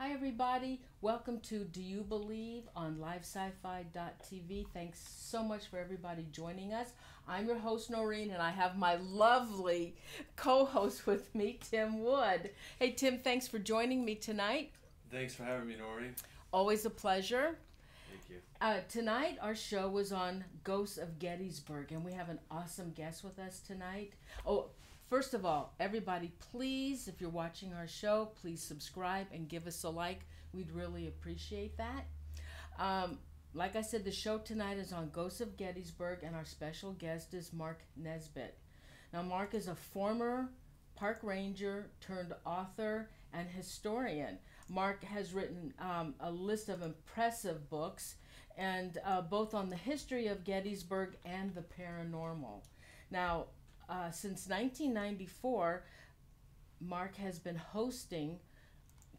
Hi, everybody. Welcome to Do You Believe on livesci-fi.tv. Thanks so much for everybody joining us. I'm your host, Noreen, and I have my lovely co-host with me, Tim Wood. Hey, Tim, thanks for joining me tonight. Thanks for having me, Noreen. Always a pleasure. Thank you. Tonight, our show was on Ghosts of Gettysburg, and we have an awesome guest with us tonight. Oh, first of all, everybody, please, if you're watching our show, please subscribe and give us a like. We'd really appreciate that. Like I said, the show tonight is on Ghosts of Gettysburg, and our special guest is Mark Nesbitt. Now, Mark is a former park ranger turned author and historian. Mark has written a list of impressive books, and both on the history of Gettysburg and the paranormal. Now, since 1994, Mark has been hosting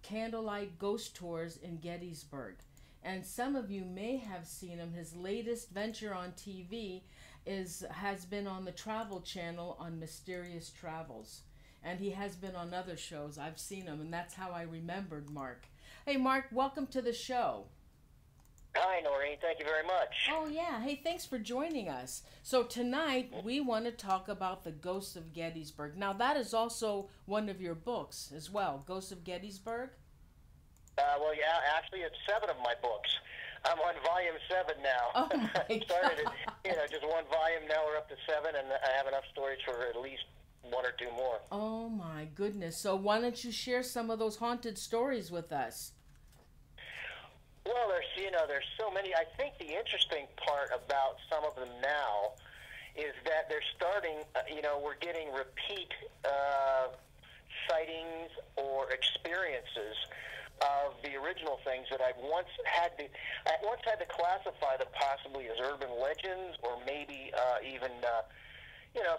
candlelight ghost tours in Gettysburg. And some of you may have seen him. His latest venture on TV has been on the Travel Channel on Mysterious Travels. And he has been on other shows. I've seen him, and that's how I remembered Mark. Hey, Mark, welcome to the show. Hi, Noreen. Thank you very much. Oh, yeah. Hey, thanks for joining us. So tonight, we want to talk about the Ghosts of Gettysburg. Now, that is also one of your books as well, Ghosts of Gettysburg? Well, yeah, actually, it's 7 of my books. I'm on volume 7 now. Oh, my Started God. just one volume. Now we're up to 7, and I have enough stories for at least 1 or 2 more. Oh, my goodness. So why don't you share some of those haunted stories with us? Well, there's so many. I think the interesting part about some of them now is that they're starting, we're getting repeat sightings or experiences of the original things that I once had to classify them possibly as urban legends, or maybe even,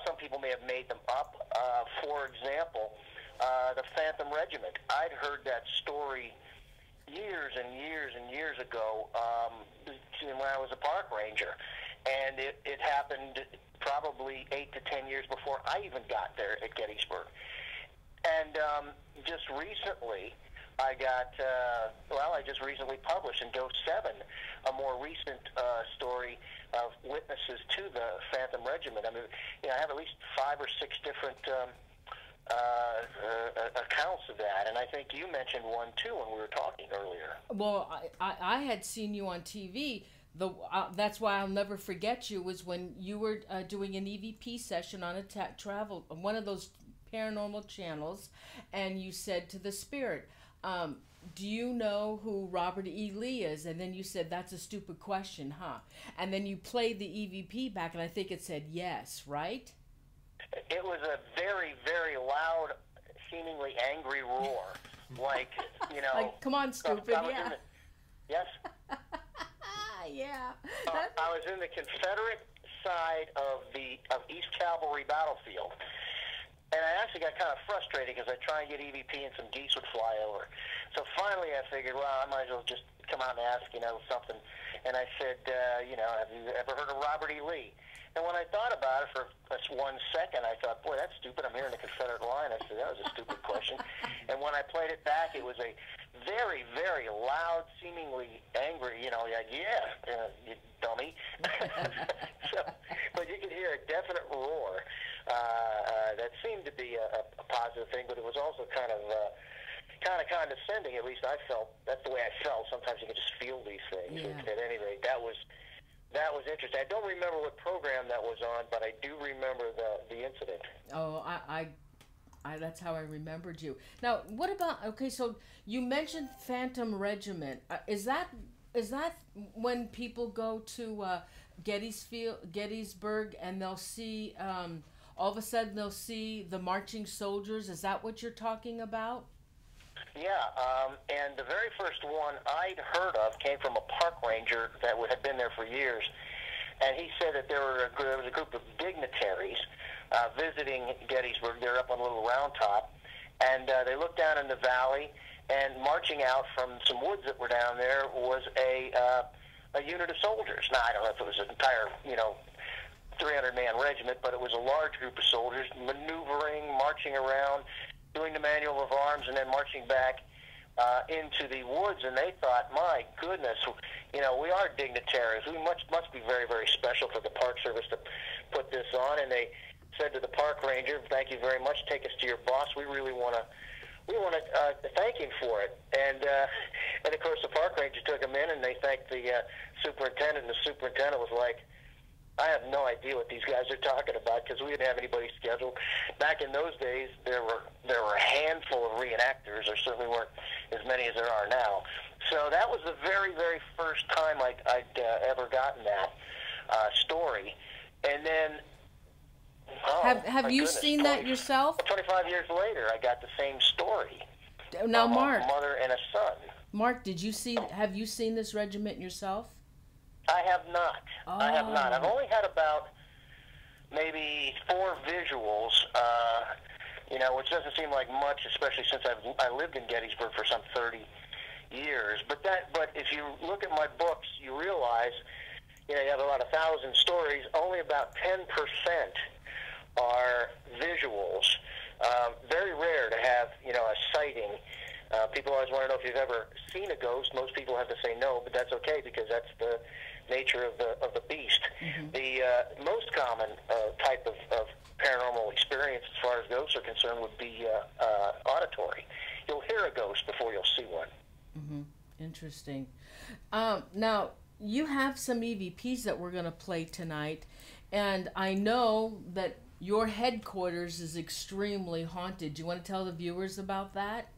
some people may have made them up. For example, the Phantom Regiment. I'd heard that story years and years and years ago when I was a park ranger, and it happened probably 8 to 10 years before I even got there at Gettysburg. And just recently, I just recently published in Ghost 7 a more recent story of witnesses to the Phantom Regiment. I mean, I have at least 5 or 6 different accounts of that, and I think you mentioned one too when we were talking earlier. Well, I had seen you on TV. That's why I'll never forget you, was when you were doing an EVP session on one of those paranormal channels, and you said to the spirit, do you know who Robert E. Lee is? And then you said, that's a stupid question, huh? And then you played the EVP back, and I think it said yes, right? It was a very, very loud, seemingly angry roar. Like, Like, come on, stupid, yeah. Yes? Yeah. I was in the Confederate side of East Cavalry battlefield. And I actually got kind of frustrated because I'd try and get EVP and some geese would fly over. So finally I figured, well, I might as well just come out and ask, something. And I said, have you ever heard of Robert E. Lee? And when I thought about it for just 1 second, I thought, boy, that's stupid. I'm hearing the Confederate line. I said, that was a stupid question. And when I played it back, it was a very, very loud, seemingly angry, like, you dummy. But you could hear a definite roar. That seemed to be a positive thing, but it was also kind of condescending. At least I felt. That's the way I felt. Sometimes you can just feel these things. Yeah. At any rate, that was interesting. I don't remember what program that was on, but I do remember the incident. Oh, I that's how I remembered you. Now, what about, okay, so you mentioned Phantom Regiment. Is that is that when people go to Gettysburg, and they'll see, all of a sudden they'll see the marching soldiers? Is that what you're talking about? Yeah, and the very first one I'd heard of came from a park ranger that had been there for years, and he said that there was a group of dignitaries visiting Gettysburg. They're up on a little round top, and they looked down in the valley, and marching out from some woods that were down there was a unit of soldiers. Now, I don't know if it was an entire, 300-man regiment, but it was a large group of soldiers maneuvering, marching around, doing the manual of arms, and then marching back into the woods. And they thought, my goodness, we are dignitaries. We must be very, very special for the Park Service to put this on. And they said to the park ranger, thank you very much, take us to your boss. We really want to thank him for it. And of course, the park ranger took him in, and they thanked the superintendent, and the superintendent was like, I have no idea what these guys are talking about, because we didn't have anybody scheduled. Back in those days, there were a handful of reenactors. There certainly weren't as many as there are now. So that was the very, very first time I'd ever gotten that story. And then, have you seen that yourself? 25 years later, I got the same story. Now, Mark, a mother and a son. Mark, have you seen this regiment yourself? I have not. Oh. I have not. I've only had about maybe 4 visuals, which doesn't seem like much, especially since I lived in Gettysburg for some 30 years. But if you look at my books, you realize, you have about 1,000 stories. Only about 10% are visuals. Very rare to have, a sighting. People always want to know if you've ever seen a ghost. Most people have to say no, but that's okay, because that's the nature of the beast. Mm-hmm. The most common type of paranormal experience, as far as ghosts are concerned, would be auditory. You'll hear a ghost before you'll see one. Mm-hmm. Interesting. Now, you have some EVPs that we're going to play tonight, and I know that your headquarters is extremely haunted. Do you want to tell the viewers about that?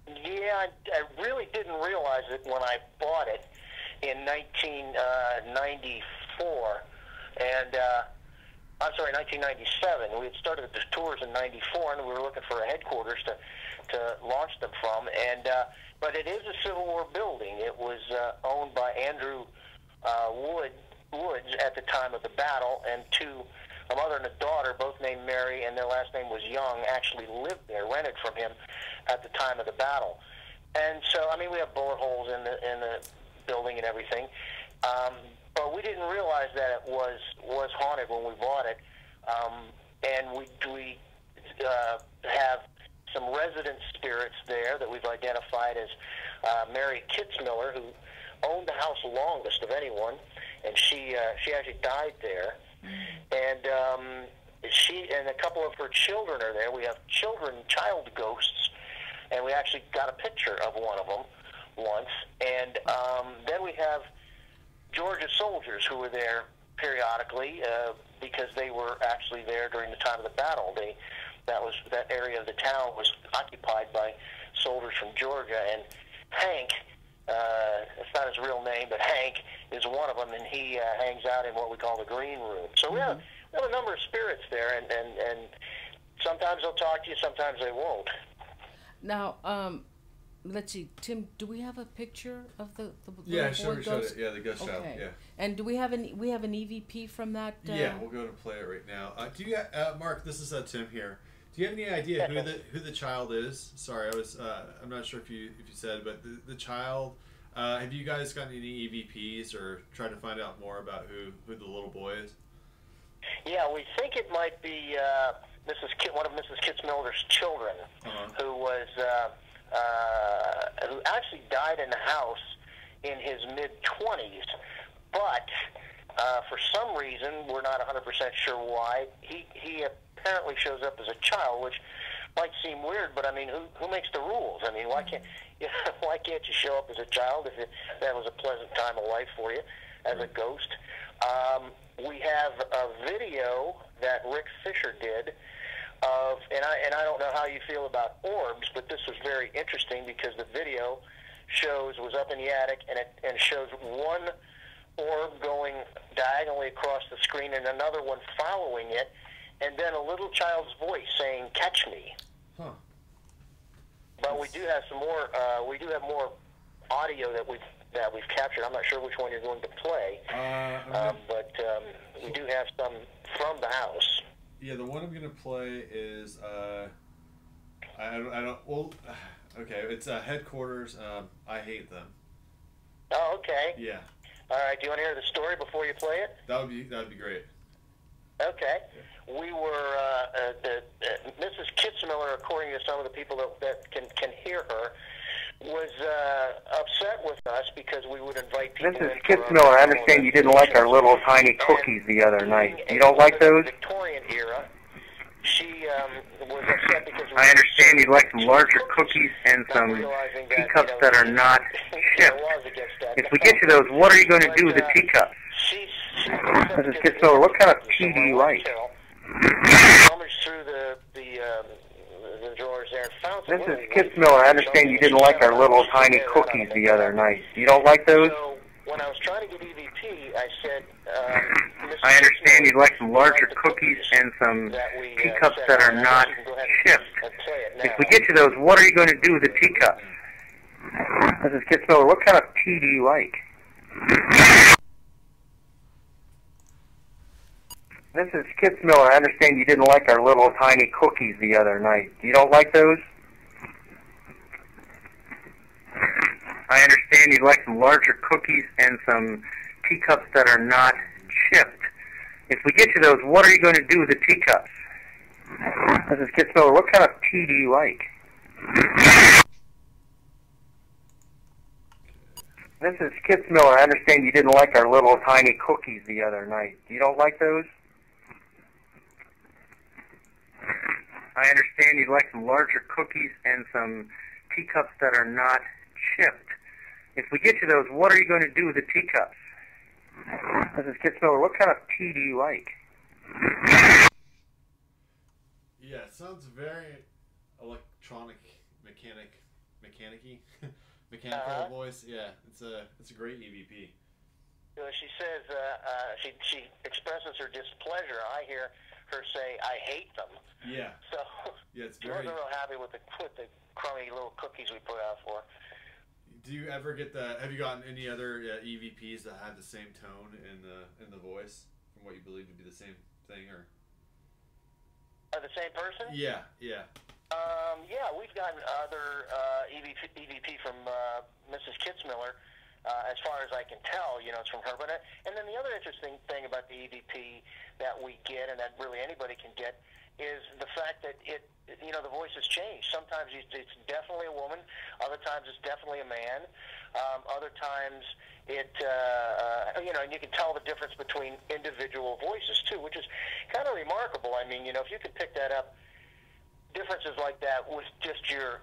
Yeah, I really didn't realize it when I bought it in 1994, and 1997. We had started the tours in '94, and we were looking for a headquarters to launch them from. And but it is a Civil War building. It was owned by Andrew Woods at the time of the battle, and a mother and a daughter, both named Mary, and their last name was Young, actually lived there, rented from him at the time of the battle. And so, we have bullet holes in the building and everything, but we didn't realize that it was haunted when we bought it. And we have some resident spirits there that we've identified as Mary Kitzmiller, who owned the house longest of anyone, and she actually died there. And she and a couple of her children are there. We have child ghosts, and we actually got a picture of one of them once. And then we have Georgia soldiers who were there periodically because they were actually there during the time of the battle. That area of the town was occupied by soldiers from Georgia, and Hank, it's not his real name, but Hank is one of them, and he hangs out in what we call the green room. So we have a number of spirits there, and sometimes they'll talk to you, sometimes they won't. Now, let's see, Tim, do we have a picture of the yeah, boy sure, we ghost? showed it. Yeah, the ghost child. Yeah. And do we have an EVP from that? Yeah, we'll go to play it right now. Do you, Mark? This is Tim here. Do you have any idea who the child is? Sorry, I'm not sure if you said, but the child. Have you guys gotten any EVPs or tried to find out more about who the little boy is? Yeah, we think it might be one of Mrs. Kitzmiller's children, who actually died in the house in his mid-20s, but for some reason, we're not 100% sure why, he apparently shows up as a child, which might seem weird, but who makes the rules? Why can't you show up as a child if that was a pleasant time of life for you as a ghost? We have a video that Rick Fisher did and I don't know how you feel about orbs, but this was very interesting because the video was up in the attic, and it shows one orb going diagonally across the screen and another one following it, and then a little child's voice saying, "Catch me." Huh. But we do have some more. We do have more audio that we've captured. I'm not sure which one you're going to play, but we do have some from the house. Yeah, the one I'm gonna play is I don't. Well, okay, it's Headquarters. I hate them. Oh, okay. Yeah. All right. Do you want to hear the story before you play it? That would be great. Okay. We were Mrs. Kitzmiller, according to some of the people that can hear her, was upset with us because we would invite people. Mrs. Kitzmiller, I understand you didn't like our little tiny cookies the other night. You don't like those? Victorian era. She was upset because I understand you'd like some larger cookies and some teacups that are not shipped. If we get you those, what are you going to do with the teacups? Mrs. Kitzmiller, what kind of tea do you like? Rummaged through the drawers there and found some. Mrs. Kitzmiller, I understand you didn't like our little tiny cookies the other night. You don't like those? So when I was trying to get EVP, I said, I understand you'd like some larger cookies and some teacups that are not shipped. If we get you those, what are you going to do with the teacups? Mrs. Kitzmiller, what kind of tea do you like? Mrs. Kitzmiller, I understand you didn't like our little tiny cookies the other night. You don't like those? I understand you'd like some larger cookies and some teacups that are not shipped. If we get you those, what are you going to do with the teacups? Mrs. Kitzmiller, what kind of tea do you like? Mrs. Kitzmiller, I understand you didn't like our little tiny cookies the other night. You don't like those? I understand you'd like some larger cookies and some teacups that are not shipped. If we get you those, what are you going to do with the teacups? Mrs. Kitzmiller, what kind of tea do you like? Yeah, it sounds very electronic, mechanical voice. Yeah, it's a great EVP. She says she expresses her displeasure. I hear her say, "I hate them." Yeah. So yeah, it's she very. wasn't real happy with the crummy little cookies we put out for her. Do you ever get have you gotten any other EVPs that had the same tone in the voice from what you believe to be the same thing, or? The same person? Yeah. Yeah, we've gotten other EVP from Mrs. Kitzmiller. As far as I can tell, it's from her. And then the other interesting thing about the EVP that we get, and that really anybody can get, is the fact that the voice has changed. Sometimes it's definitely a woman. Other times it's definitely a man. Other times and you can tell the difference between individual voices too, which is kind of remarkable. I mean, if you could pick that up, differences like that with just your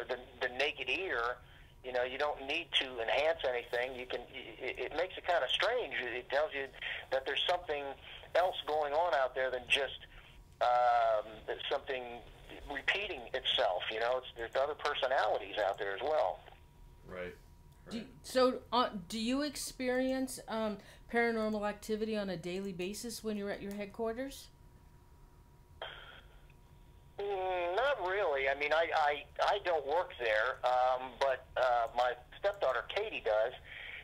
the naked ear. You don't need to enhance anything. It makes it kind of strange. It tells you that there's something else going on out there than just something repeating itself. There's other personalities out there as well. Right. Do you experience paranormal activity on a daily basis when you're at your headquarters? Not really. I mean, I don't work there, but my stepdaughter Katie does.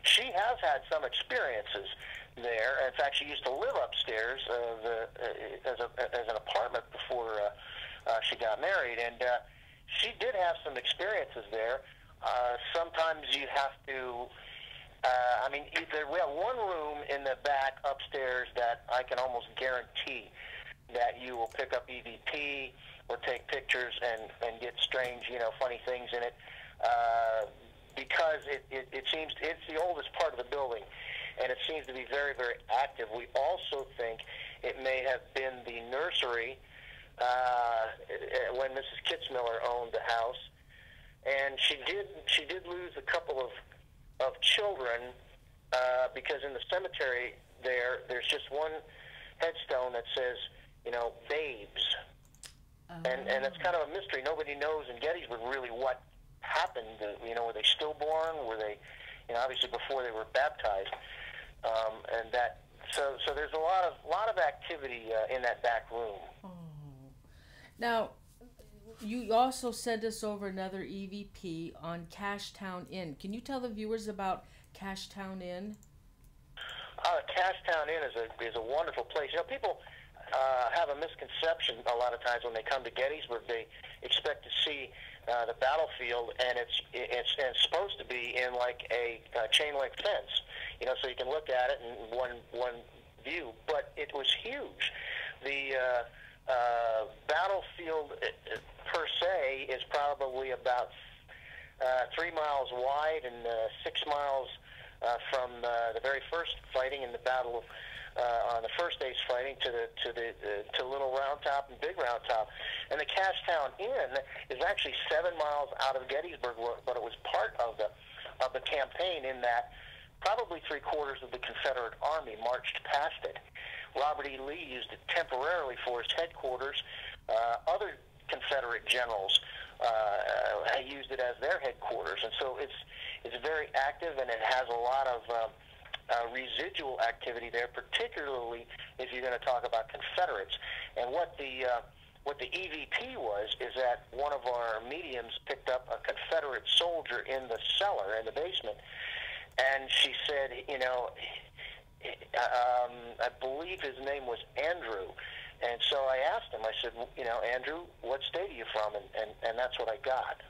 She has had some experiences there. In fact, she used to live upstairs as an apartment before she got married, and she did have some experiences there. Sometimes you have to. We have one room in the back upstairs that I can almost guarantee that you will pick up EVP or take pictures and get strange, funny things in it, because it seems it's the oldest part of the building, and it seems to be very, very active. We also think it may have been the nursery when Mrs. Kitzmiller owned the house, and she did lose a couple of children because in the cemetery there's just one headstone that says, babes. And it's kind of a mystery. Nobody knows in Gettysburg really what happened. Were they stillborn? Were they, obviously before they were baptized? And that. So there's a lot of activity in that back room. Oh. Now, you also sent us over another EVP on Cashtown Inn. Can you tell the viewers about Cashtown Inn? Cashtown Inn is a wonderful place. People have a misconception a lot of times when they come to Gettysburg. They expect to see the battlefield, and it's supposed to be in like a chain link fence, so you can look at it in one view. But it was huge. The battlefield per se is probably about 3 miles wide and 6 miles from the very first fighting in the battle on the first day's fighting to Little Round Top and Big Round Top. And the Cashtown Inn is actually 7 miles out of Gettysburg, but it was part of the campaign in that probably 3/4 of the Confederate Army marched past it. Robert E. Lee used it temporarily for his headquarters. Other Confederate generals used it as their headquarters, and so it's very active, and it has a lot of residual activity there, particularly if you're going to talk about Confederates. And what the EVP is that one of our mediums picked up a Confederate soldier in the cellar, in the basement, and she said, I believe his name was Andrew. And so I asked him, I said, Andrew, what state are you from? And that's what I got.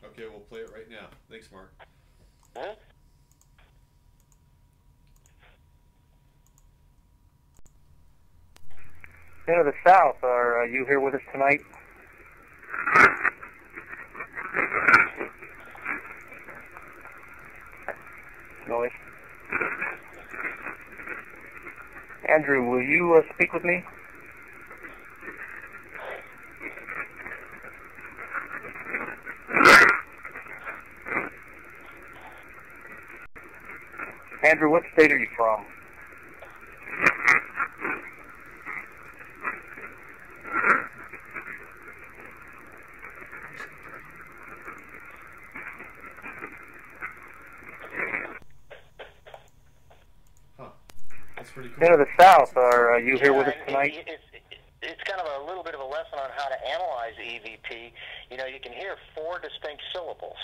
Okay, we'll play it right now. Thanks, Mark. Mm-hmm. Men of the South, are you here with us tonight? Noise. Andrew, will you speak with me? Andrew, what state are you from? Pretty cool. Men of the South, are you here with us tonight? It's kind of a little bit of a lesson on how to analyze EVP. You can hear 4 distinct syllables,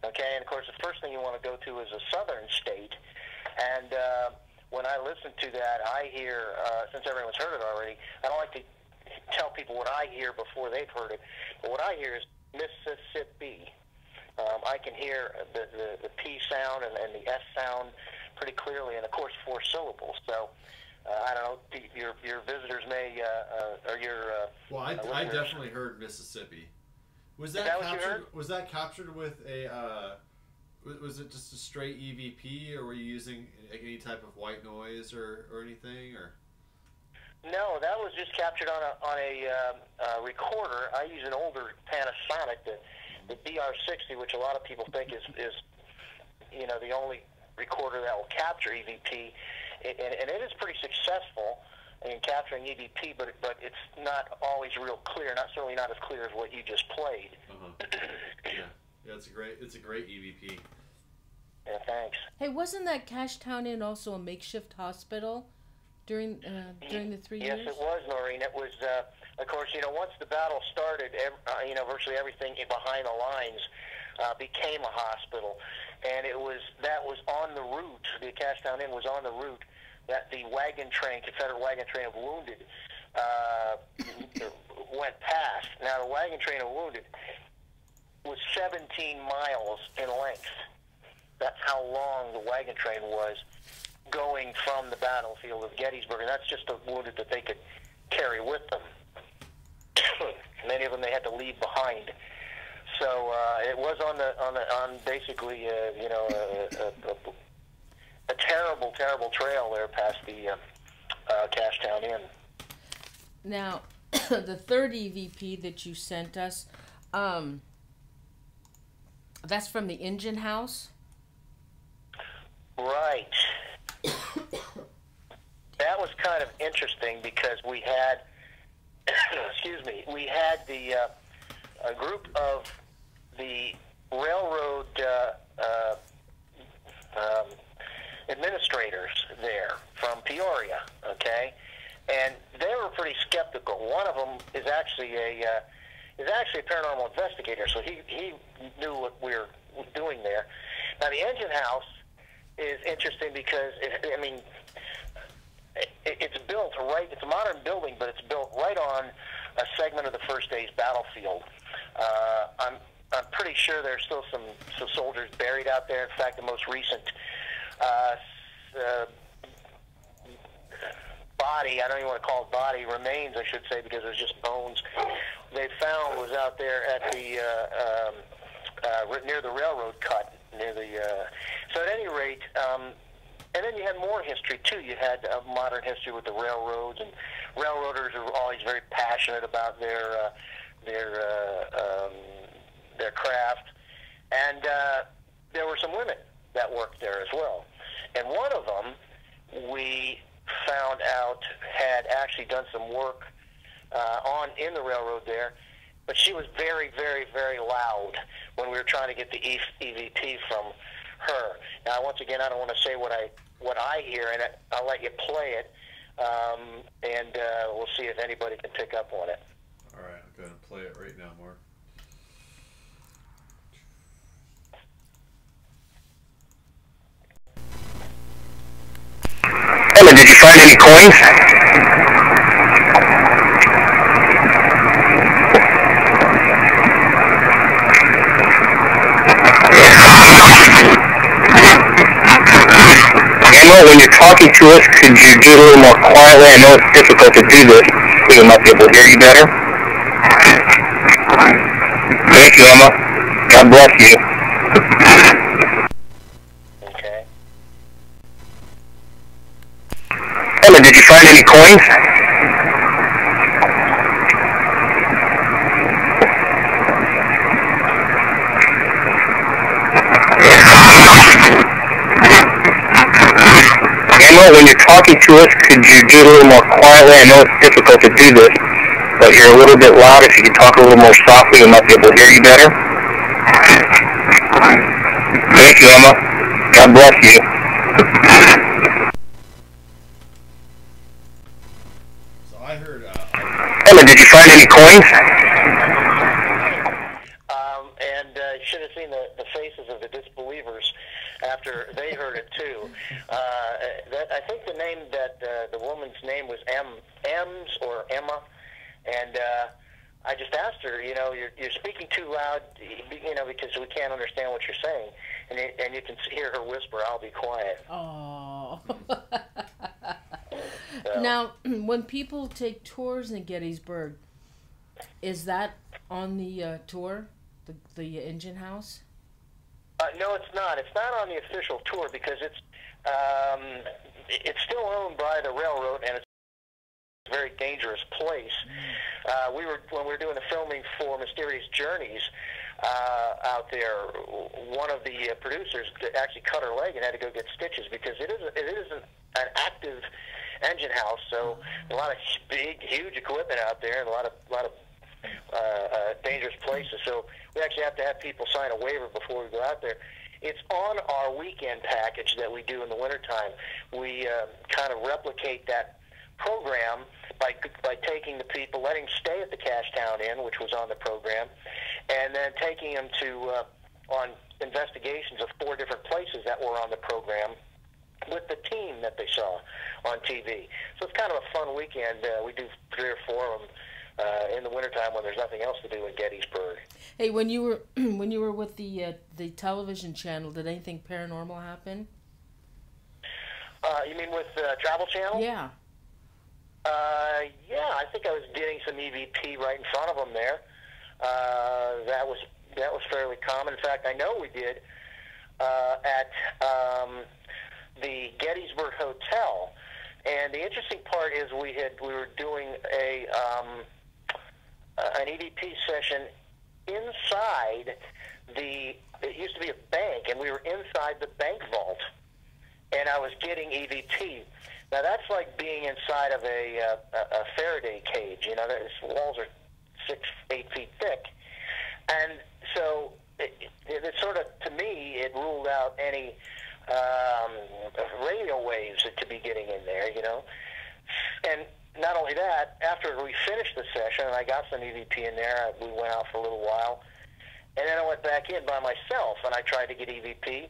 okay? And, of course, the first thing you want to go to is a southern state. And when I listen to that, I hear, since everyone's heard it already, I don't like to tell people what I hear before they've heard it. But what I hear is Mississippi. I can hear the P sound and the S sound pretty clearly, and of course 4 syllables. So I don't know. Your visitors may or your well, I definitely heard Mississippi. Was that captured? Was that captured with a? Was it just a straight EVP, or were you using any type of white noise or anything? Or no, that was just captured on a recorder. I use an older Panasonic, the BR60, which a lot of people think is the only recorder that will capture EVP, and it is pretty successful in capturing EVP, but it's not always real clear. Certainly not as clear as what you just played. Yeah, it's a great EVP. Yeah, thanks. Hey, wasn't that Cashtown Inn also a makeshift hospital during the 3 years? Yes, it was, Noreen. It was, of course, once the battle started, virtually everything behind the lines became a hospital. And that was on the route. The Cashtown Inn was on the route that the Confederate wagon train of wounded, went past. Now, the wagon train of wounded was 17 miles in length. That's how long the wagon train was going from the battlefield of Gettysburg, and that's just the wounded that they could carry with them. Many of them they had to leave behind. So it was on basically a terrible trail there past the Cashtown Inn. Now, the third EVP that you sent us, that's from the engine house? Right. That was kind of interesting because we had, we had a group of the railroad administrators there from Peoria, okay, and they were pretty skeptical. One of them is actually a paranormal investigator, so he knew what we were doing there. Now the engine house is interesting because it's built right. It's a modern building, but it's built right on a segment of the First Days battlefield. I'm pretty sure there's still some soldiers buried out there. In fact, the most recent body, I don't even want to call it body, remains, I should say, because it was just bones, they found was out there at the near the railroad cut, near the. So at any rate, and then you had more history too. You had modern history with the railroads, and railroaders are always very passionate about their craft, and there were some women that worked there as well. And one of them, we found out, had actually done some work in the railroad there, but she was very, very, very loud when we were trying to get the EVP from her. Now, once again, I don't want to say what I hear, and I'll let you play it, and we'll see if anybody can pick up on it. All right, I'll go ahead and play it right now, Mark. Emma, did you find any coins? Emma, when you're talking to us, could you do it a little more quietly? I know it's difficult to do this. We might be able to hear you better. Thank you, Emma. God bless you. Okay. Emma, did you find any coins? Emma, when you're talking to us, could you do it a little more quietly? I know it's difficult to do this, but you're a little bit loud. If you could talk a little more softly, we might be able to hear you better. Thank you, Emma. God bless you. So I heard. Emma, did you find any coins? And you should have seen the faces of the disbelievers after they heard it too. I think the name that the woman's name was Ems or Emma, and I just asked her, you're speaking too loud, because we can't understand what you're saying, and you can hear her whisper, "I'll be quiet." Oh. So, Now, when people take tours in Gettysburg, is that on the tour, the engine house? no, it's not. It's not on the official tour because it's still owned by the railroad, and it's a very dangerous place. When we were doing the filming for Mysterious Journeys out there, one of the producers actually cut her leg and had to go get stitches because it isn't an active engine house. So a lot of big, huge equipment out there, and a lot of dangerous places. So we actually have to have people sign a waiver before we go out there. It's on our weekend package that we do in the wintertime. We kind of replicate that program by taking the people, letting them stay at the Cashtown Inn, which was on the program, and then taking them to on investigations of 4 different places that were on the program with the team that they saw on TV. So it's kind of a fun weekend. We do 3 or 4 of them in the wintertime when there's nothing else to do in Gettysburg. Hey, when you were with the television channel, did anything paranormal happen? You mean with Travel Channel? Yeah. Yeah, I think I was getting some EVP right in front of them there. That was fairly common. In fact, I know we did at the Gettysburg Hotel. And the interesting part is we were doing an EVP session inside it used to be a bank, and we were inside the bank vault, and I was getting EVP. Now that's like being inside of a Faraday cage. The walls are 6-8 feet thick, and so it sort of, to me, it ruled out any radio waves that could be getting in there, you know. And not only that, after we finished the session and I got some EVP in there, we went out for a little while, and then I went back in by myself and I tried to get EVP,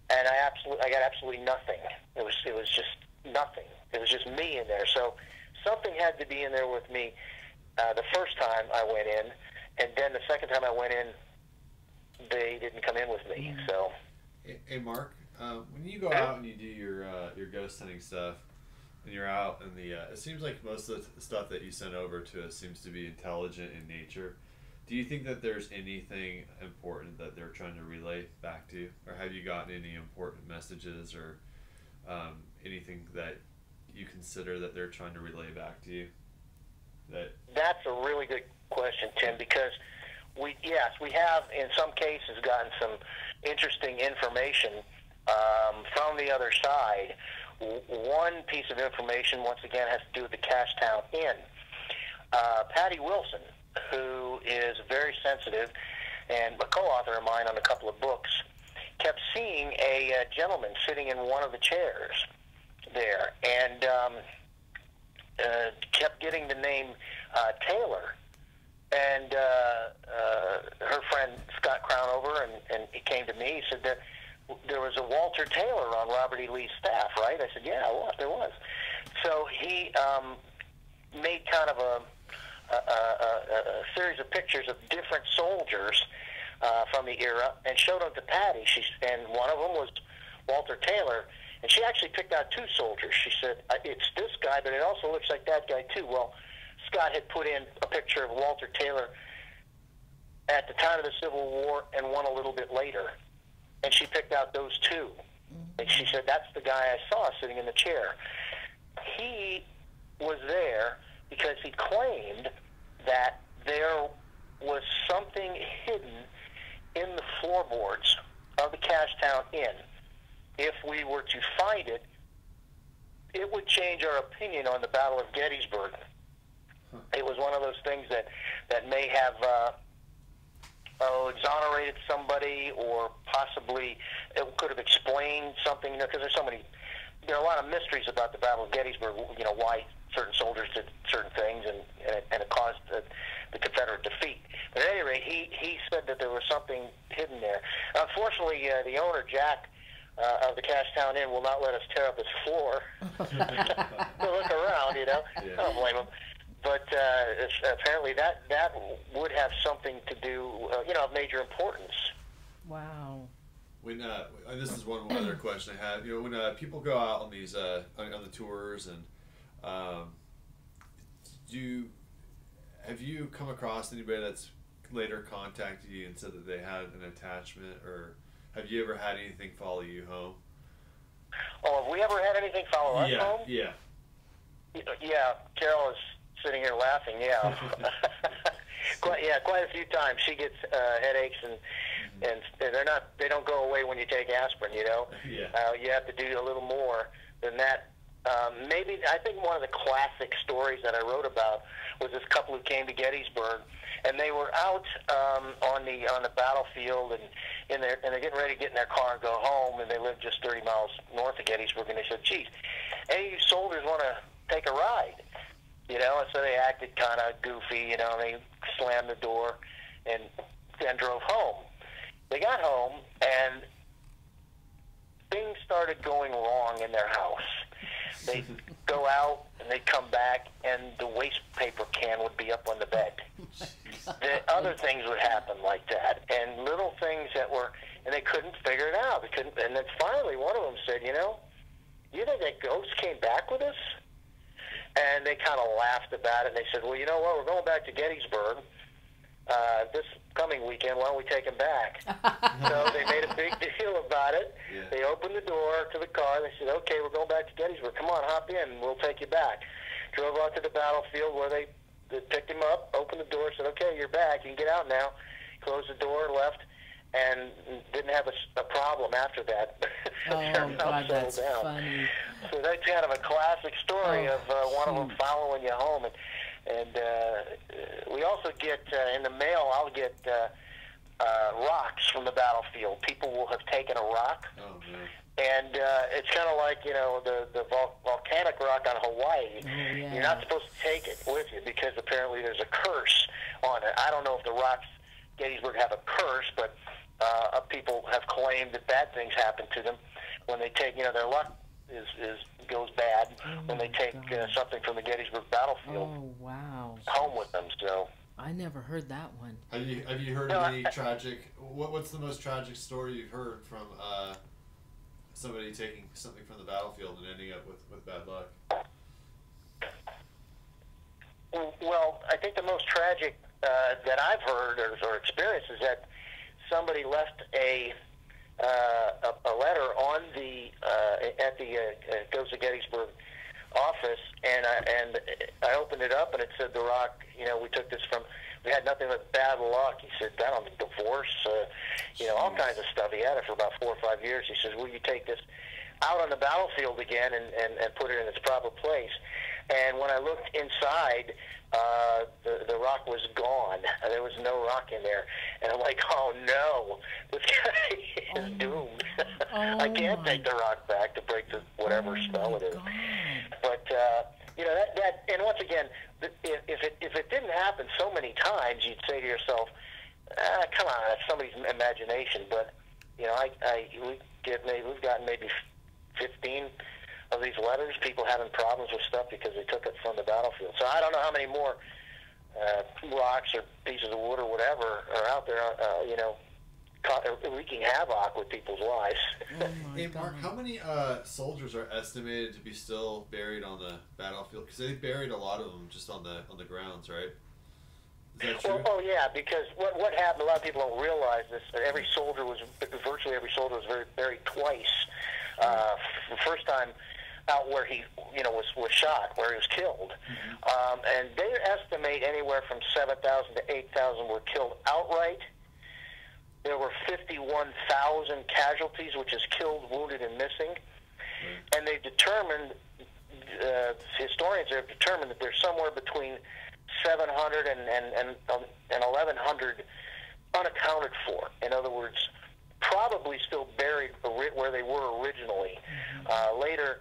and I got absolutely nothing. It was just nothing. It was just me in there. So something had to be in there with me the first time I went in, and then the second time I went in, they didn't come in with me. So, hey Mark, when you go out and you do your ghost hunting stuff, and you're out in the, it seems like most of the stuff that you send over to us seems to be intelligent in nature. Do you think that there's anything important that they're trying to relay back to you, or have you gotten any important messages or anything that you consider that they're trying to relay back to you? That's a really good question, Tim, because we have in some cases gotten some interesting information from the other side. One piece of information, once again, has to do with the Cashtown Inn. Patty Wilson, who is very sensitive and a co-author of mine on a couple of books, kept seeing a gentleman sitting in one of the chairs there, and kept getting the name Taylor. And her friend Scott Crownover, and he came to me. He said that there was a Walter Taylor on Robert E. Lee's staff, right? I said, yeah, there was. So he made kind of a series of pictures of different soldiers from the era and showed them to Patty. And one of them was Walter Taylor. And she actually picked out two soldiers. She said, it's this guy, but it also looks like that guy, too. Well, Scott had put in a picture of Walter Taylor at the time of the Civil War and one a little bit later. And she picked out those two. And she said, that's the guy I saw sitting in the chair. He was there because he claimed that there was something hidden in the floorboards of the Cashtown Inn. If we were to find it, it would change our opinion on the Battle of Gettysburg. It was one of those things that may have exonerated somebody, or possibly it could have explained something, because there are a lot of mysteries about the Battle of Gettysburg, you know, why certain soldiers did certain things, and it caused the Confederate defeat. But at any rate, he said that there was something hidden there. Unfortunately, the owner, Jack, of the Cashtown Inn, will not let us tear up his floor to look around, you know. Yeah. I don't blame him. But apparently that would have something to do, you know, of major importance. Wow. When this is one other question I had. You know, when people go out on these on the tours, and have you come across anybody that's later contacted you and said that they had an attachment, or have you ever had anything follow you home? Oh, have we ever had anything follow us home? Yeah. Yeah, Carol is sitting here laughing. Yeah, quite a few times. She gets headaches, and they don't go away when you take aspirin. You know, you have to do a little more than that. Maybe I think one of the classic stories that I wrote about was this couple who came to Gettysburg, and they were out on the battlefield, and they're getting ready to get in their car and go home, and they live just 30 miles north of Gettysburg, and they said, "Geez, any of you soldiers want to take a ride?" You know, and so they acted kind of goofy, you know, and they slammed the door and then drove home. They got home, and things started going wrong in their house. They'd go out, and they'd come back, and the waste paper can would be up on the bed. The other things would happen like that, and little things and they couldn't figure it out. And then finally one of them said, "You know, you think that ghost came back with us?" And they kind of laughed about it, and they said, "Well, you know what, we're going back to Gettysburg this coming weekend. Why don't we take him back?" So they made a big deal about it. Yeah. They opened the door to the car. They said, "Okay, we're going back to Gettysburg. Come on, hop in, and we'll take you back." Drove out to the battlefield where they picked him up, opened the door, said, "Okay, you're back. You can get out now." Closed the door, left, and didn't have a problem after that. Oh, God, that's funny. So that's kind of a classic story of one of them following you home. And we also get, in the mail, I'll get rocks from the battlefield. People will have taken a rock, Oh man. and it's kind of like, the volcanic rock on Hawaii. yeah. You're not supposed to take it with you because apparently there's a curse on it. I don't know if the rocks Gettysburg have a curse, but people have claimed that bad things happen to them when they take, their luck goes bad when they take something from the Gettysburg battlefield Oh, wow. home with them. So I never heard that one. Have you heard No, any tragic? What's the most tragic story you've heard from somebody taking something from the battlefield and ending up with bad luck? Well, I think the most tragic that I've heard or experienced is that somebody left a letter on the at the Goes to Gettysburg office, and I opened it up, and it said, "The Rock, we took this from. We had nothing but bad luck." He said, "That on the divorce, all kinds of stuff." He had it for about 4 or 5 years. He says, "Will you take this out on the battlefield again and put it in its proper place?" And when I looked inside, the rock was gone. There was no rock in there. And I'm like, oh no, this guy is doomed. I can't take the rock back to break the whatever spell it is. God. But that and once again, if it didn't happen so many times, you'd say to yourself, come on, that's somebody's imagination. But we've gotten maybe 15 of these letters, people having problems with stuff because they took it from the battlefield. So I don't know how many more rocks or pieces of wood or whatever are out there, wreaking havoc with people's lives. Oh my Hey, God. Mark, how many soldiers are estimated to be still buried on the battlefield? Because they buried a lot of them just on the grounds, right? Is that true? Well, oh yeah, because what happened? A lot of people don't realize this. That virtually every soldier was buried twice. The first time out where he, was shot, where he was killed, and they estimate anywhere from 7,000 to 8,000 were killed outright. There were 51,000 casualties, which is killed, wounded, and missing. And they've determined, historians have determined that there's somewhere between 700 and 1,100 unaccounted for. In other words, probably still buried where they were originally. Later,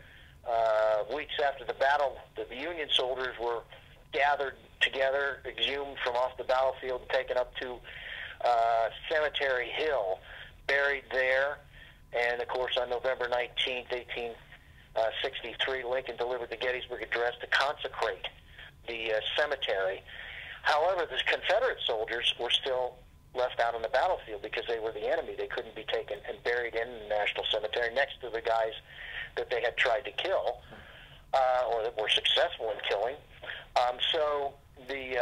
weeks after the battle, the Union soldiers were gathered together, exhumed from off the battlefield, and taken up to Cemetery Hill, buried there. And of course, on November 19th, 1863, Lincoln delivered the Gettysburg Address to consecrate the cemetery. However, the Confederate soldiers were still left out on the battlefield because they were the enemy. They couldn't be taken and buried in the National Cemetery next to the guys that they had tried to kill, or that were successful in killing. So the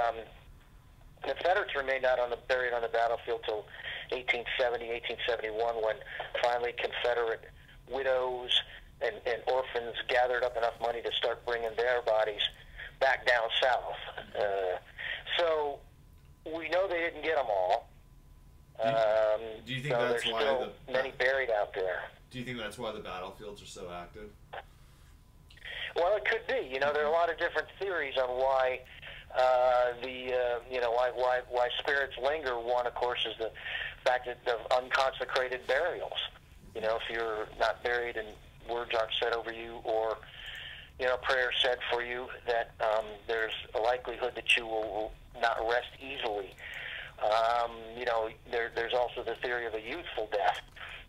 Confederates remained buried on the battlefield till 1870, 1871, when finally Confederate widows and orphans gathered up enough money to start bringing their bodies back down south. So we know they didn't get them all. Do you think so that's there's why still many buried out there? Do you think that's why the battlefields are so active? Well, it could be. There are a lot of different theories on why why spirits linger. One, of course, is the fact that of unconsecrated burials. If you're not buried and words aren't said over you, or prayer said for you, that there's a likelihood that you will not rest easily. There's also the theory of a youthful death.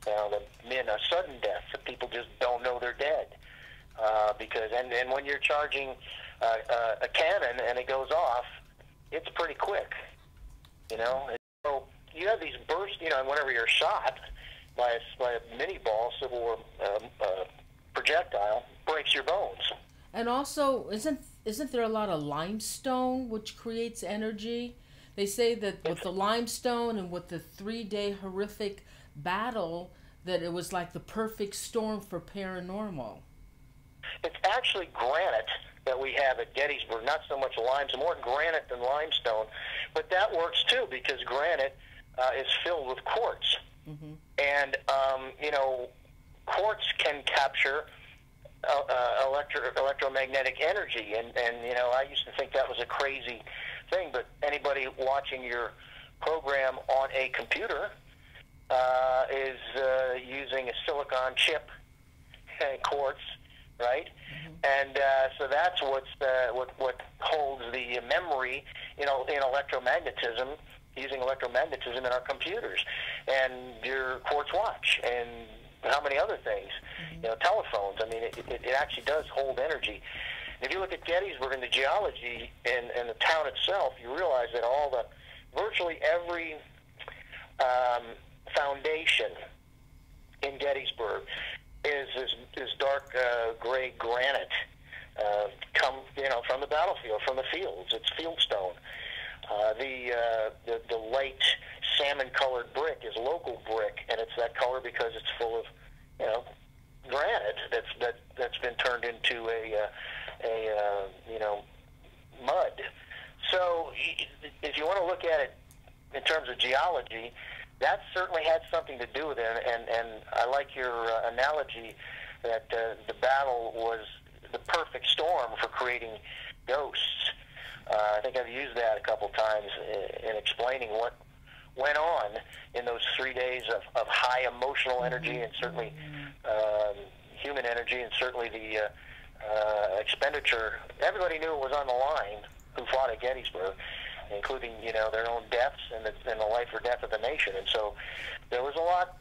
A sudden death, that people just don't know they're dead. Because when you're charging a cannon and it goes off, it's pretty quick. So you have these bursts. And whenever you're shot by a mini ball, Civil War projectile, breaks your bones. And also, isn't there a lot of limestone which creates energy? They say that with the limestone and with the 3-day horrific battle, that it was like the perfect storm for paranormal. It's actually granite that we have at Gettysburg, not so much limestone, more granite than limestone. But that works too, because granite is filled with quartz. Mm-hmm. And, quartz can capture electromagnetic energy. And I used to think that was a crazy thing, but anybody watching your program on a computer is using a silicon chip quartz, right? And so that's what holds the memory, in electromagnetism, using electromagnetism in our computers, and your quartz watch, and how many other things, telephones. I mean, it actually does hold energy. If you look at Gettysburg and the geology and the town itself, you realize that virtually every foundation in Gettysburg is this dark gray granite, from the battlefield, from the fields. It's fieldstone. The light salmon-colored brick is local brick, and it's that color because it's full of, granite that's been turned into a mud. So if you want to look at it in terms of geology, that certainly had something to do with it. And I like your analogy that the battle was the perfect storm for creating ghosts. I think I've used that a couple times in explaining what went on in those 3 days of high emotional energy, and certainly human energy, and certainly the expenditure. Everybody knew it was on the line who fought at Gettysburg, including their own deaths and the life or death of the nation. And so there was a lot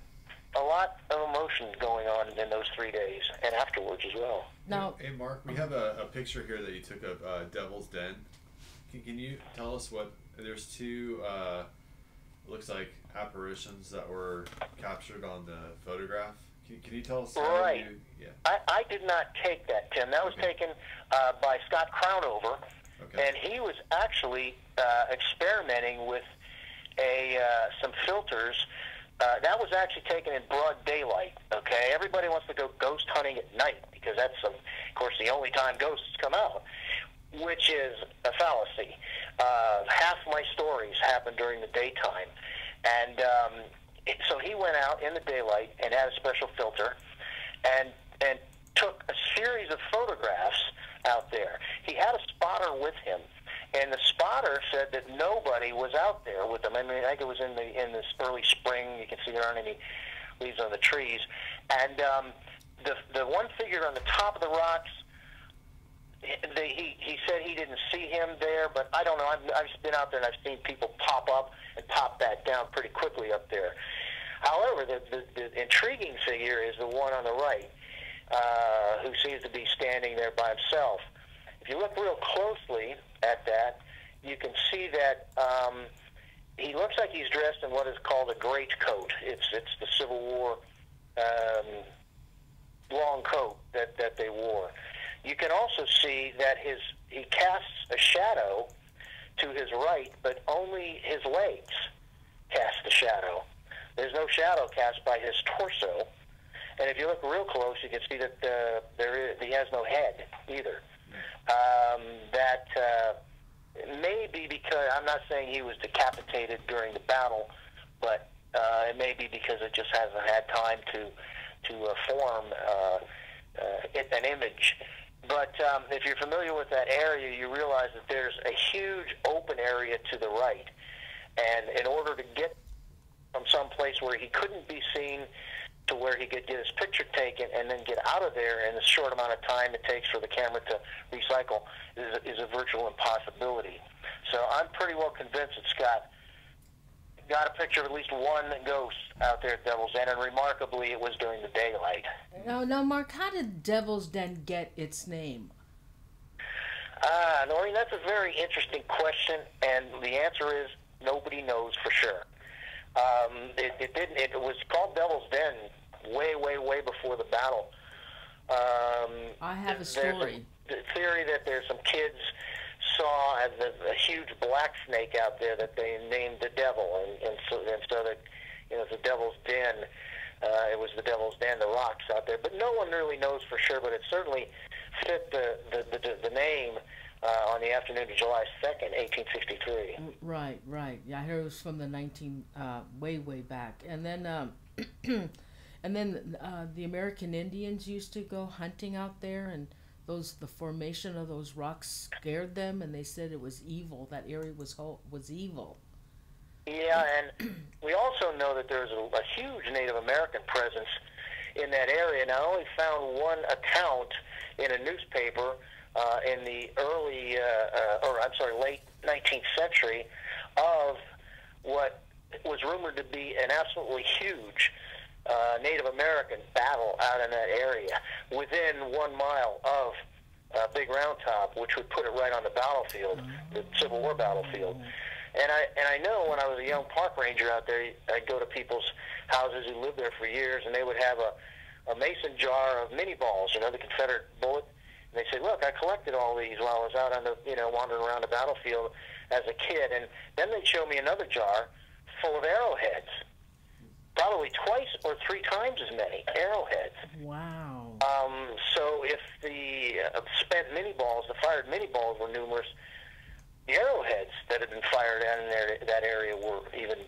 of emotion going on in those 3 days and afterwards as well. Now, hey Mark, we have a picture here that you took of Devil's Den. Can you tell us there's two looks like apparitions that were captured on the photograph? Can you tell us? Right. I did not take that, Tim. That was taken by Scott Crownover, and he was actually experimenting with some filters. That was actually taken in broad daylight. Okay, everybody wants to go ghost hunting at night because that's, of course, the only time ghosts come out, which is a fallacy. Half my stories happen during the daytime, and so he went out in the daylight and had a special filter, and took a series of photographs out there. He had a spotter with him, and the spotter said that nobody was out there with them. I mean, I think it was in this early spring. You can see there aren't any leaves on the trees, and the one figure on the top of the rocks. He said he didn't see him there, but I don't know. I've been out there and I've seen people pop up and pop back down pretty quickly up there. However, the intriguing figure is the one on the right, who seems to be standing there by himself. If you look real closely at that, you can see that he looks like he's dressed in what is called a great coat. It's the Civil War long coat that they wore. You can also see that he casts a shadow to his right, but only his legs cast the shadow. There's no shadow cast by his torso. And if you look real close, you can see that he has no head either. That may be because, I'm not saying he was decapitated during the battle, but it may be because it just hasn't had time to form an image. But if you're familiar with that area, you realize that there's a huge open area to the right. And in order to get from some place where he couldn't be seen to where he could get his picture taken and then get out of there in the short amount of time it takes for the camera to recycle is a virtual impossibility. So I'm pretty well convinced that Scott got a picture of at least one ghost out there at Devil's Den, and remarkably, it was during the daylight. Now, Mark, how did Devil's Den get its name? Noreen, that's a very interesting question, and the answer is nobody knows for sure. It was called Devil's Den way before the battle. I have a story. The theory that there's some kids saw a huge black snake out there that they named the devil, and so that the Devil's Den. It was the Devil's Den, the rocks out there, but no one really knows for sure. But it certainly fit the name on the afternoon of July 2nd, 1863. Right. Yeah, I heard it was from the way back, and then the American Indians used to go hunting out there, and the formation of those rocks scared them, and they said it was evil. That area was evil. Yeah, and we also know that there's a huge Native American presence in that area. And I only found one account in a newspaper in the late 19th century of what was rumored to be an absolutely huge Native American battle out in that area within 1 mile of Big Round Top, which would put it right on the battlefield, the Civil War battlefield. And I know when I was a young park ranger out there, I'd go to people's houses who lived there for years, and they would have a mason jar of mini balls, you know, the Confederate bullet. And they said, look, I collected all these while I was out on the, you know, wandering around the battlefield as a kid. And then they'd show me another jar full of arrowheads, probably twice or 3 times as many arrowheads. Wow. So if the spent mini balls, the fired mini balls were numerous, the arrowheads that had been fired down in that area were even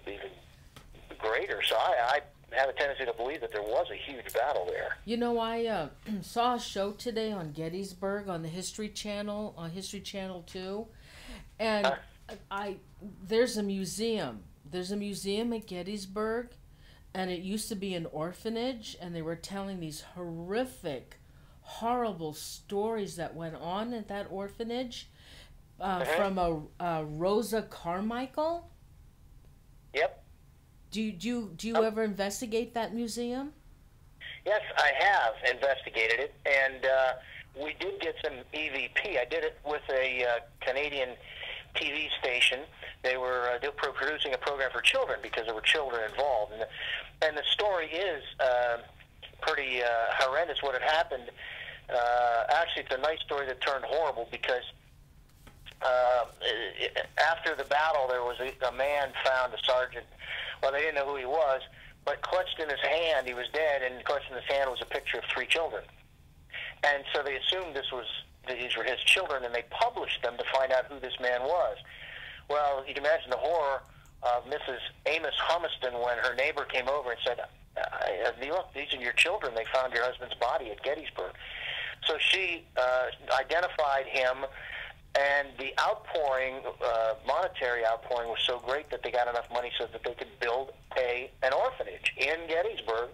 greater. So I have a tendency to believe that there was a huge battle there. You know, I saw a show today on Gettysburg on the History Channel, on History Channel 2, and there's a museum. There's a museum at Gettysburg, and it used to be an orphanage, and they were telling these horrific, horrible stories that went on at that orphanage from a Rosa Carmichael. Yep. Do you ever investigate that museum? Yes, I have investigated it, and we did get some EVP. I did it with a Canadian TV station. They were producing a program for children because there were children involved, and the story is pretty horrendous. What had happened? Actually, it's a nice story that turned horrible because after the battle, there was a man found, a sergeant. Well, they didn't know who he was, but clutched in his hand, he was dead, and clutched in his hand was a picture of 3 children. And so they assumed these were his children, and they published them to find out who this man was. Well, you can imagine the horror of Mrs. Amos Humiston when her neighbor came over and said, look, these are your children. They found your husband's body at Gettysburg. So she identified him, and the outpouring, monetary outpouring, was so great that they got enough money so that they could build an orphanage in Gettysburg,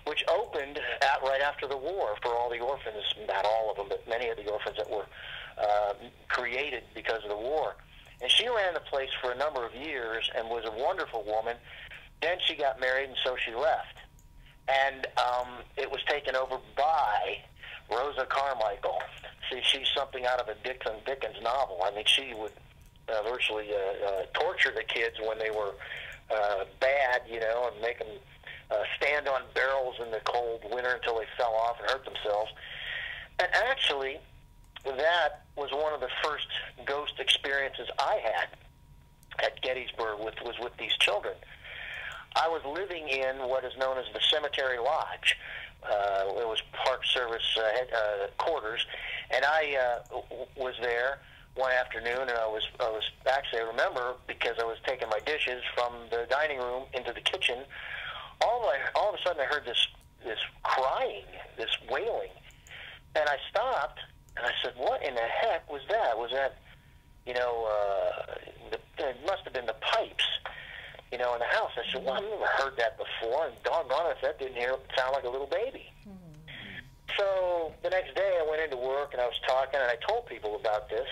which opened right after the war for all the orphans, not all of them, but many of the orphans that were created because of the war. And she ran the place for a number of years and was a wonderful woman. Then she got married, and so she left. And it was taken over by Rosa Carmichael. See, she's something out of a Dickens novel. I mean, she would virtually torture the kids when they were bad, you know, and make them stand on barrels in the cold winter until they fell off and hurt themselves. And actually, that was one of the first ghost experiences I had at Gettysburg was with these children. I was living in what is known as the Cemetery Lodge. It was Park Service quarters, and I was there one afternoon, and I was actually, I remember, because I was taking my dishes from the dining room into the kitchen. All of a sudden, I heard this crying, this wailing, and I stopped, and I said, "What in the heck was that? Was that, you know, it must have been the pipes, you know, in the house." I said, "Well, I've never heard that before, and doggone it, that didn't sound like a little baby." So the next day, I went into work, and I was talking, and I told people about this,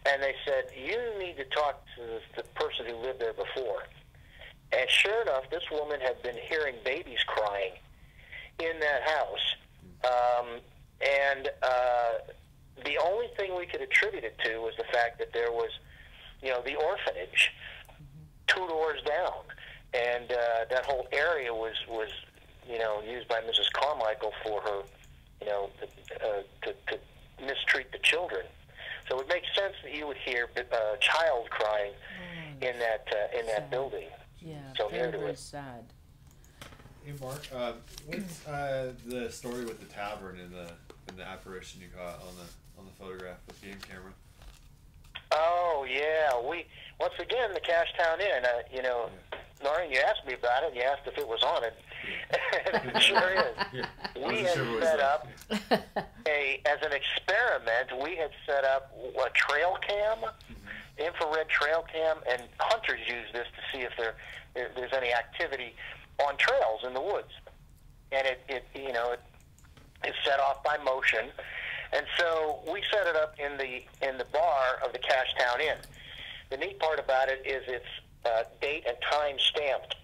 and they said, "You need to talk to the person who lived there before." And sure enough, this woman had been hearing babies crying in that house. And the only thing we could attribute it to was the fact that there was, you know, the orphanage 2 doors down. And that whole area was, you know, used by Mrs. Carmichael for her, you know, to mistreat the children. So it makes sense that you would hear a child crying in that building. Yeah, so very sad. Hey Mark, what's the story with the tavern and the apparition you got on the photograph with the game camera? Oh yeah, once again the Cashtown Inn. You know, Noreen, you asked me about it. You asked if it was haunted. It sure is. Yeah. We had set up as an experiment. We had set up a trail cam infrared trail cam, and hunters use this to see if there's any activity on trails in the woods. And it is set off by motion. And so we set it up in the bar of the Cashtown Inn. The neat part about it is it's date and time stamped.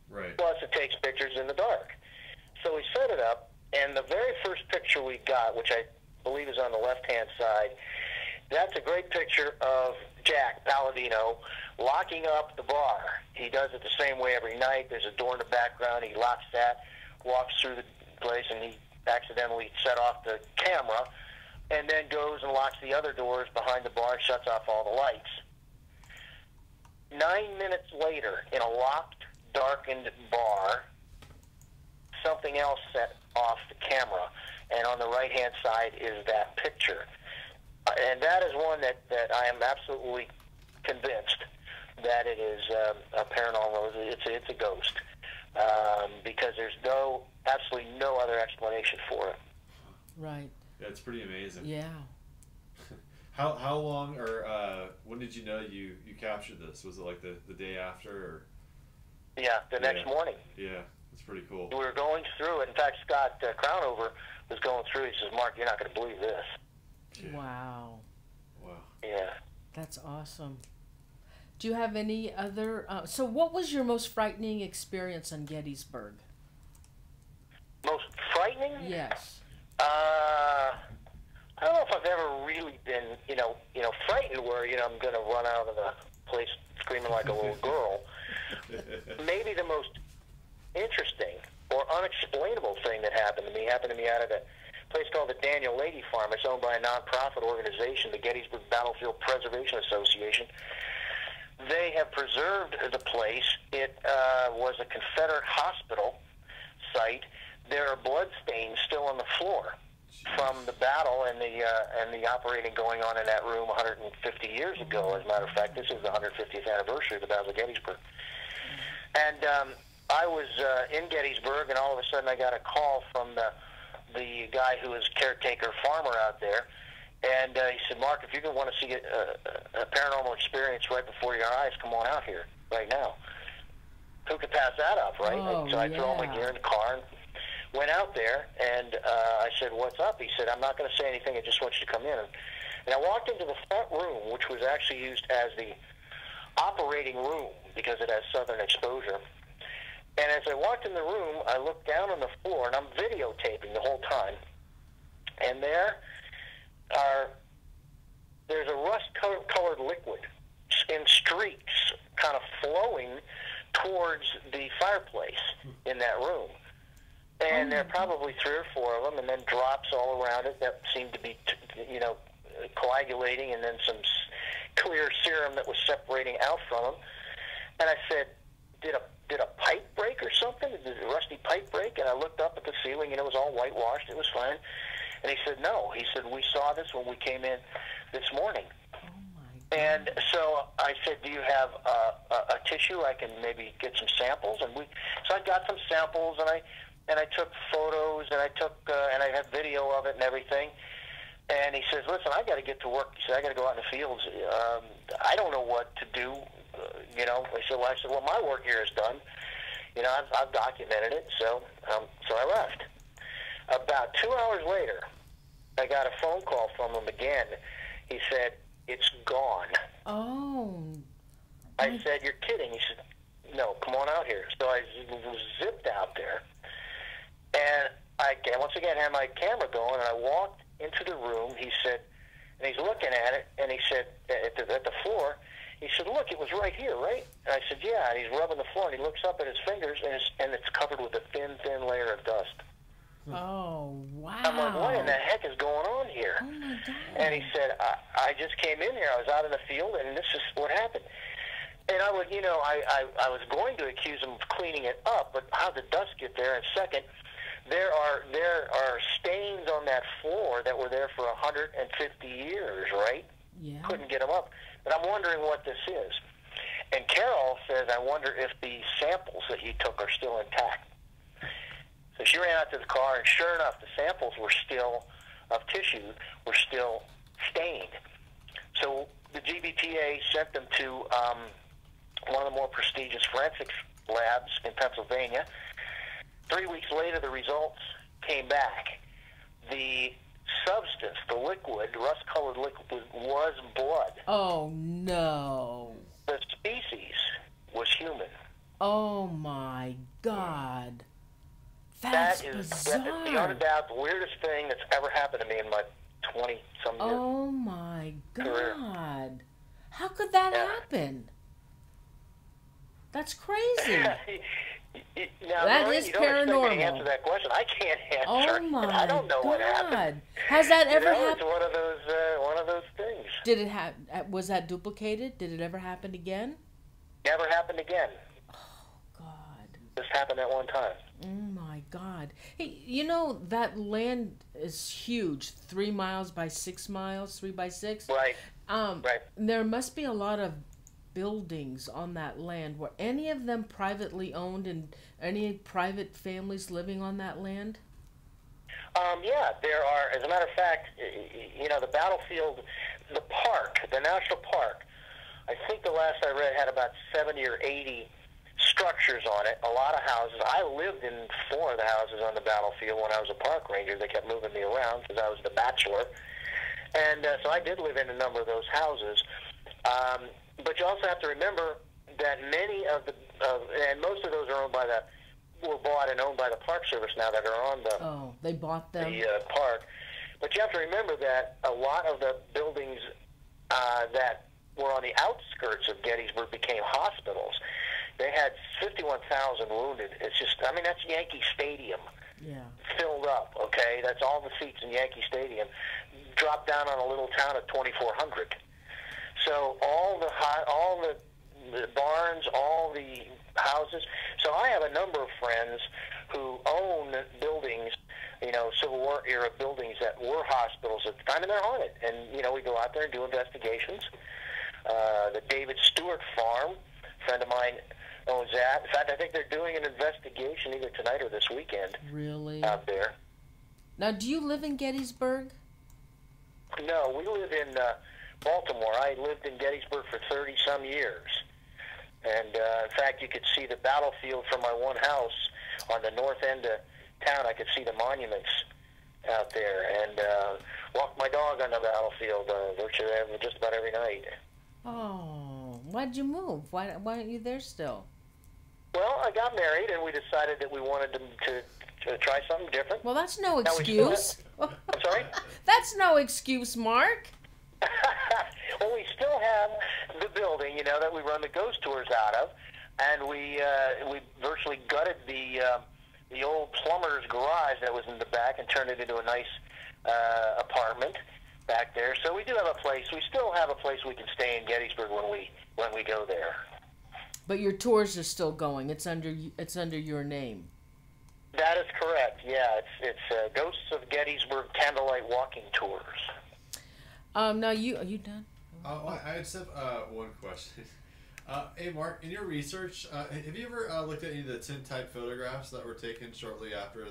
Right. Plus, it takes pictures in the dark. So we set it up, and the very first picture we got, which I believe is on the left-hand side, that's a great picture of Jack Palladino locking up the bar. He does it the same way every night. There's a door in the background. He locks that, walks through the place, and he accidentally set off the camera, and then goes and locks the other doors behind the bar and shuts off all the lights. 9 minutes later, in a locked, darkened bar, something else set off the camera, and on the right-hand side is that picture. And that is one that I am absolutely convinced that it is a paranormal. It's a ghost, because there's absolutely no other explanation for it. Right. Yeah, it's pretty amazing. Yeah. How long or when did you know you captured this? Was it like the day after? Or? Yeah, the next morning. Yeah, it's pretty cool. We were going through it. In fact, Scott Crownover was going through. He says, "Mark, you're not going to believe this." Yeah. Wow. Wow. Yeah. That's awesome. Do you have any other... so what was your most frightening experience on Gettysburg? Most frightening? Yes. I don't know if I've ever really been, frightened where, I'm going to run out of the place screaming like a little girl. Maybe the most interesting or unexplainable thing that happened to me out of a place called the Daniel Lady Farm. It's owned by a nonprofit organization, the Gettysburg Battlefield Preservation Association. They have preserved the place. It was a Confederate hospital site. There are blood stains still on the floor from the battle and the operating going on in that room 150 years ago. As a matter of fact, this is the 150th anniversary of the Battle of Gettysburg. And I was in Gettysburg, and all of a sudden I got a call from the guy who is caretaker farmer out there, and he said, "Mark, if you want to see a paranormal experience right before your eyes, come on out here right now." Who could pass that up, right? Oh, so I threw all my gear in the car and went out there, and I said, "What's up?" He said, "I'm not going to say anything. I just want you to come in." And I walked into the front room, which was actually used as the operating room because it has southern exposure. And as I walked in the room, I looked down on the floor, and I'm videotaping the whole time. And there's a rust-colored liquid in streaks kind of flowing towards the fireplace in that room. And there are probably 3 or 4 of them, and then drops all around it that seemed to be, coagulating, and then some clear serum that was separating out from them. And I said, did a pipe break or something? Did a rusty pipe break? And I looked up at the ceiling, and it was all whitewashed. It was fine. And he said, "No." He said, "We saw this when we came in this morning." Oh, my God. And so I said, "Do you have a tissue? I can maybe get some samples." And so I got some samples, and I took photos, and I had video of it and everything. And he says, "Listen, I got to get to work." He said, "I got to go out in the fields. I don't know what to do." I said, "Well, my work here is done. I've documented it." So I left. About 2 hours later, I got a phone call from him again. He said, "It's gone." Oh. I said, "You're kidding." He said, "No, come on out here." So I zipped out there, and I once again had my camera going, and I walked into the room. He said, and he's looking at it, and he said, at the floor, he said, "Look, it was right here, right?" And I said, "Yeah." And he's rubbing the floor, and he looks up at his fingers, and it's covered with a thin layer of dust. Oh, wow. I'm like, what in the heck is going on here? Oh, my God. And he said, I just came in here. I was out in the field, and this is what happened. And I was going to accuse him of cleaning it up, but how did dust get there? And second, there are stains on that floor that were there for 150 years, right? Yeah. Couldn't get them up. But I'm wondering what this is. And Carol says, "I wonder if the samples that you took are still intact." So she ran out to the car, and sure enough, the samples of tissue were still stained. So the GBTA sent them to one of the more prestigious forensics labs in Pennsylvania. 3 weeks later, the results came back. The substance, the liquid, rust-colored liquid, was blood. Oh, no. The species was human. Oh, my God. That's bizarre. That is beyond a doubt the weirdest thing that's ever happened to me in my 20-some years. Oh, my career. God. How could that happen? That's crazy. Now, That Lori, is you don't expect me paranormal. to answer that question. I can't answer. Oh, my I don't know what happened. God. Has that ever It's happened? one of those things. Did it was that duplicated? Did it ever happen again? Never happened again. God. Just happened at one time. Oh my God. Hey, you know, that land is huge. 3 miles by 6 miles, 3 by 6. Right. Right. There must be a lot of buildings on that land. Were any of them privately owned and any private families living on that land? Yeah, there are. As a matter of fact, you know, the battlefield, the park, the national park, I think the last I read had about 70 or 80 structures on it, a lot of houses. I lived in 4 of the houses on the battlefield when I was a park ranger. They kept moving me around because I was the bachelor. And so I did live in a number of those houses. But you also have to remember that many of the, and most of those are owned by were bought and owned by the Park Service now that are on the, they bought them? the park. But you have to remember that a lot of the buildings that were on the outskirts of Gettysburg became hospitals. They had 51,000 wounded. It's just, I mean, that's Yankee Stadium. Yeah. Filled up, okay? That's all the seats in Yankee Stadium. Dropped down on a little town of 2,400. So all the barns, all the houses. So I have a number of friends who own buildings, you know, Civil War era buildings that were hospitals at the time, and they're haunted. And, you know, we go out there and do investigations. The David Stewart Farm, a friend of mine owns that. In fact, I think they're doing an investigation either tonight or this weekend. Really? Out there. Now, do you live in Gettysburg? No, we live in Baltimore. I lived in Gettysburg for 30-some years. And, in fact, you could see the battlefield from my one house on the north end of town. I could see the monuments out there and walk my dog on the battlefield virtually just about every night. Oh, why'd you move? Why aren't you there still? Well, I got married, and we decided that we wanted to try something different. Well, that's no Now, we still excuse. I'm sorry? That's no excuse, Mark. Well, we still have the building, you know, that we run the ghost tours out of, and we virtually gutted the old plumber's garage that was in the back and turned it into a nice apartment back there. So we do have a place. We still have a place we can stay in Gettysburg when we go there. But your tours are still going. It's under your name. That is correct. Yeah, it's Ghosts of Gettysburg Candlelight Walking Tours. Now are you done? I just have one question. Hey, Mark, in your research, have you ever looked at any of the tintype photographs that were taken shortly after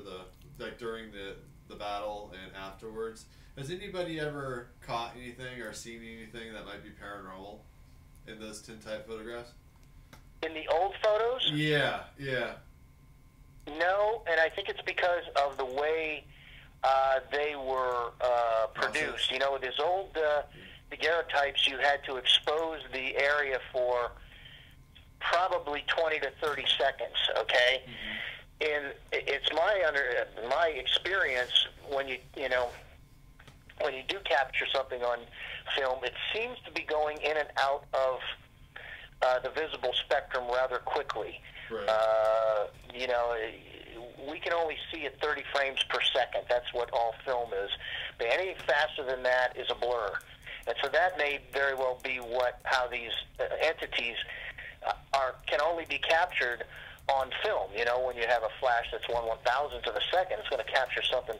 during the battle and afterwards? Has anybody ever caught anything or seen anything that might be paranormal in those tintype photographs? In the old photos? Yeah. No, and I think it's because of the way they were produced. You know, with these old daguerreotypes, you had to expose the area for probably 20 to 30 seconds, okay? Mm-hmm. And it's my experience when you do capture something on film, it seems to be going in and out of the visible spectrum rather quickly. Right. You know, we can only see at 30 frames per second. That's what all film is. But anything faster than that is a blur. And so that may very well be how these entities can only be captured on film. You know, when you have a flash that's 1/1000th of a second, it's going to capture something,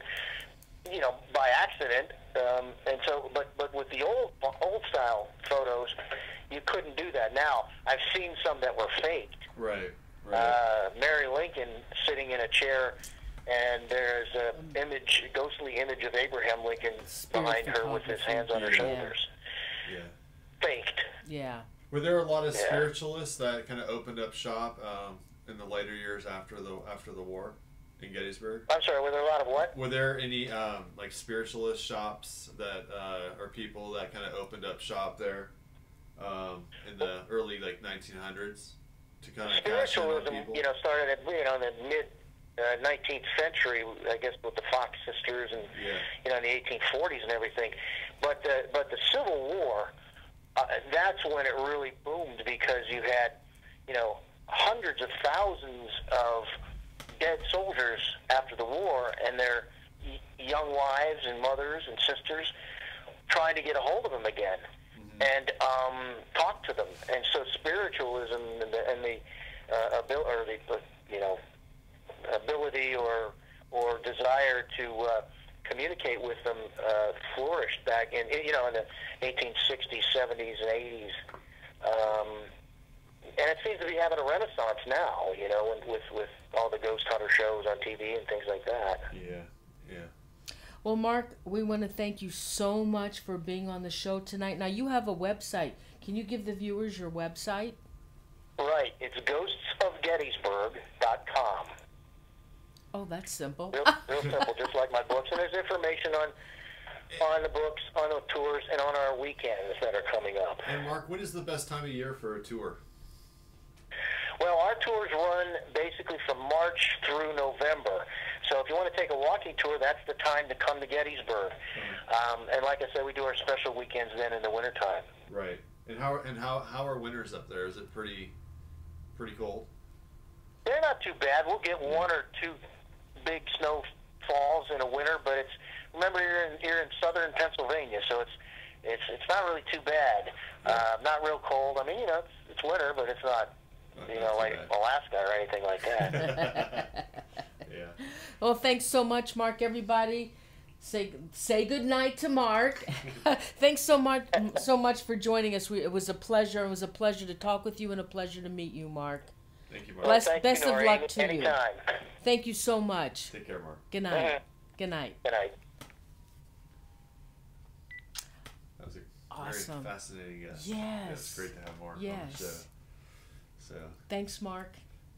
you know, by accident. And so, but with the old style photos, you couldn't do that. Now, I've seen some that were faked. Right. Mary Lincoln sitting in a chair, and there's a ghostly image of Abraham Lincoln behind her with his hands on her shoulders. Yeah. Yeah. Were there a lot of Yeah. spiritualists that kind of opened up shop in the later years after the war in Gettysburg? I'm sorry, were there a lot of what? Were there any like spiritualist shops that or people that kind of opened up shop there in the early like 1900s to kind of cash in on Spiritualism, people? you know, started at, you know, in the mid 19th century, I guess, with the Fox sisters and, Yeah. you know, in the 1840s and everything. But the Civil War, that's when it really boomed, because you had, you know, hundreds of thousands of dead soldiers after the war, and their young wives and mothers and sisters trying to get a hold of them again and talk to them. And so spiritualism and the you know, ability or desire to communicate with them flourished back in, you know, in the 1860s, 70s, and 80s. And it seems to be having a renaissance now, you know, with all the ghost hunter shows on TV and things like that. Yeah. Well, Mark, we want to thank you so much for being on the show tonight. Now, you have a website. Can you give the viewers your website? Right. It's ghostsofgettysburg.com. Oh, that's simple. Real simple, just like my books. And there's information on the books, on the tours, and on our weekends that are coming up. And Mark, when is the best time of year for a tour? Well, our tours run basically from March through November. So if you want to take a walking tour, that's the time to come to Gettysburg. And like I said, we do our special weekends then in the wintertime. Right. And how are winters up there? Is it pretty cold? They're not too bad. We'll get one or two big snowfalls in a winter, but it's, remember, you're in southern Pennsylvania, so it's not really too bad. Not real cold. I mean, you know, it's winter, but it's not, you know, like Alaska or anything like that. Yeah. Well, thanks so much, Mark. Everybody, say good night to Mark. Thanks so much for joining us. It was a pleasure. It was a pleasure to talk with you and a pleasure to meet you, Mark. Thank you, Mark. Best of luck to you. Anytime. Thank you so much. Take care, Mark. Good night. Good night. Good night. That was a Awesome. very fascinating guest. Yes. Yeah, it's great to have Mark on the show. Yes. So, Thanks, Mark.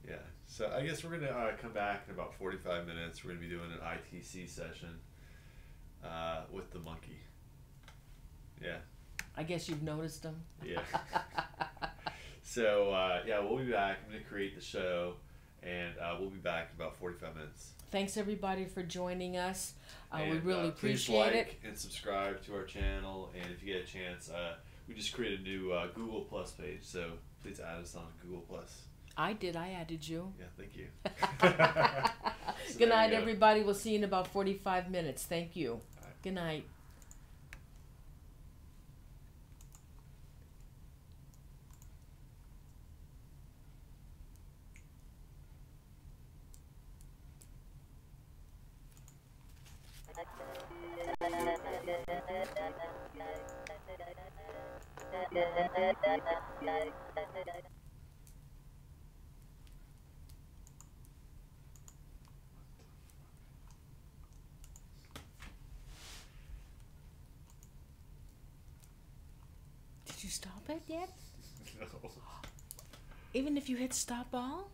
yeah. So I guess we're going to come back in about 45 minutes. We're going to be doing an ITC session with the monkey. Yeah. I guess you've noticed him. Yeah. So, yeah, we'll be back. I'm going to create the show, and we'll be back in about 45 minutes. Thanks, everybody, for joining us. We And, really please appreciate like it. and subscribe to our channel. And if you get a chance, we just created a new Google Plus page. So please add us on Google Plus. I did. I added you. Yeah, thank you. So Good there night, you go. everybody. We'll see you in about 45 minutes. Thank you. right. Good night. Did you stop it yet? No. Even if you hit stop all?